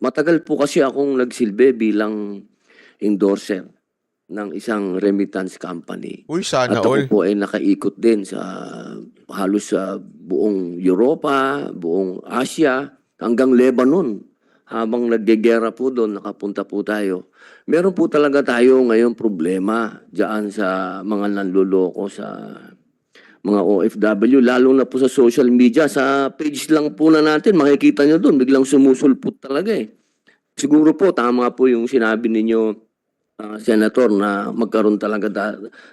Matagal po kasi akong nagsilbi bilang endorser ng isang remittance company. Uy, sana At ako all. po ay nakaikot din sa halos sa buong Europa, buong Asia, hanggang Lebanon. Habang naggegera po doon, nakapunta po tayo. Meron po talaga tayo ngayon problema diyan sa mga nanloloko sa mga OFW, lalo na po sa social media. Sa page lang po na natin, makikita nyo doon, biglang sumusulpot talaga eh. Siguro po, tama po yung sinabi ninyo, Senator, na magkaroon talaga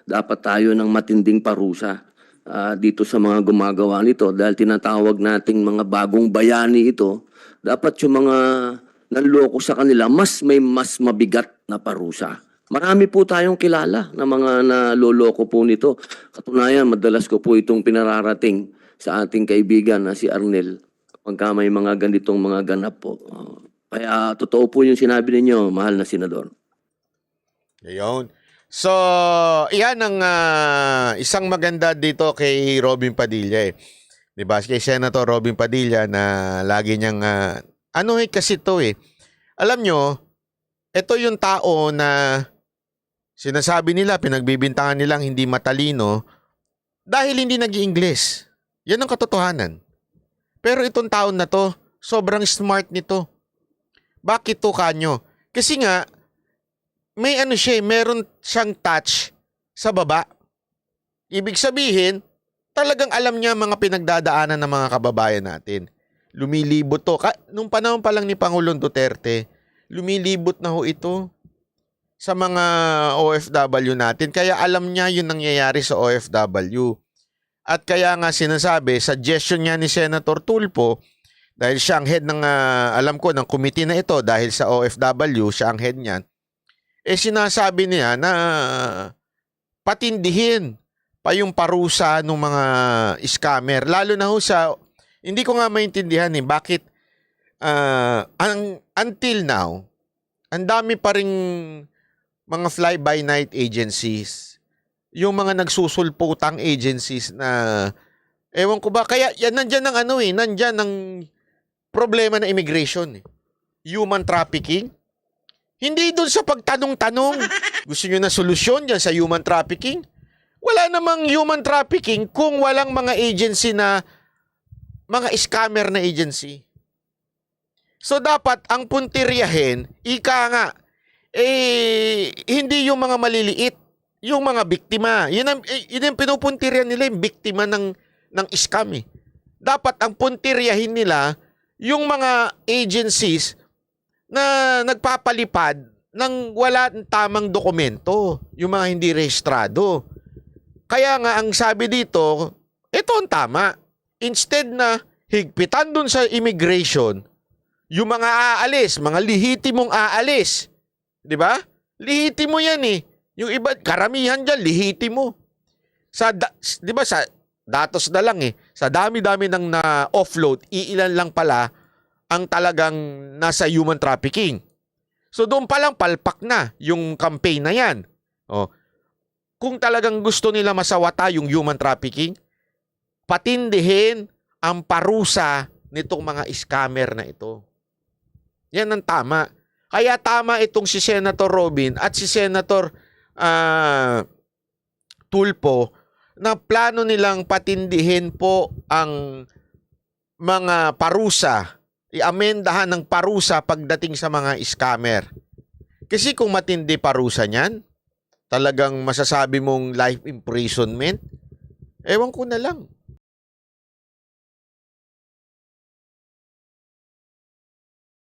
dapat tayo ng matinding parusa dito sa mga gumagawa nito dahil tinatawag nating mga bagong bayani ito. Dapat yung mga nanloko sa kanila, may mas mabigat na parusa. Marami po tayong kilala na mga naloloko po nito. Katunayan, madalas ko po itong pinararating sa ating kaibigan na si Arnel pagka may mga ganitong mga ganap po. Kaya totoo po yung sinabi ninyo, mahal na senador. Ayun. So, iyan ang isang maganda dito kay Robin Padilla eh. 'Di ba? Kay Senator Robin Padilla na lagi niyang ano kasi to eh. Alam nyo, ito yung tao na sinasabi nila, pinagbibintangan nilang hindi matalino dahil hindi nag-i-English. Yan ang katotohanan. Pero itong taon na to, sobrang smart nito. Bakit to kanyo? Kasi nga, may ano siya, meron siyang touch sa baba. Ibig sabihin, talagang alam niya mga pinagdadaanan ng mga kababayan natin. Lumilibot to. Nung panahon pa lang ni Pangulong Duterte, lumilibot na ho ito sa mga OFW natin. Kaya alam niya yung nangyayari sa OFW. At kaya nga sinasabi, suggestion niya ni Senator Tulfo, dahil siya ang head ng, alam ko, ng committee na ito, dahil sa OFW, siya ang head niyan, sinasabi niya na patindihin pa yung parusa ng mga scammer. Lalo na ho sa, hindi ko nga maintindihan bakit until now, ang dami pa ring mga fly-by-night agencies, yung mga nagsusulputang agencies na, ewan ko ba, kaya yan, nandyan ang nandyan ang problema na immigration. Human trafficking. Hindi doon sa pagtanong-tanong. Gusto nyo na solusyon dyan sa human trafficking? Wala namang human trafficking kung walang mga agency na, mga scammer na agency. So dapat ang puntiryahin, ika nga, hindi yung mga maliliit, yung mga biktima. Yun ang pinupuntiryan nila, yung biktima ng scam eh. Dapat ang puntiryahin nila, yung mga agencies na nagpapalipad ng wala tamang dokumento, yung mga hindi rehistrado. Kaya nga ang sabi dito, ito ang tama. Instead na higpitan dun sa immigration, yung mga aalis, mga lihitimong aalis, di ba? Lihitimo yan eh. Yung iba, karamihan dyan, lihitimo. Di ba sa datos na lang eh, sa dami-dami ng na-offload, iilan lang pala ang talagang nasa human trafficking. So doon pa lang palpak na yung campaign na yan. Kung talagang gusto nila masawata yung human trafficking, patindihin ang parusa nitong mga scammer na ito. Yan ang tama. Kaya tama itong si Senator Robin at si Senator Tulfo na plano nilang patindihin po ang mga parusa, i-amendahan ng parusa pagdating sa mga scammer. Kasi kung matindi parusa niyan, talagang masasabi mong life imprisonment, ewan ko na lang.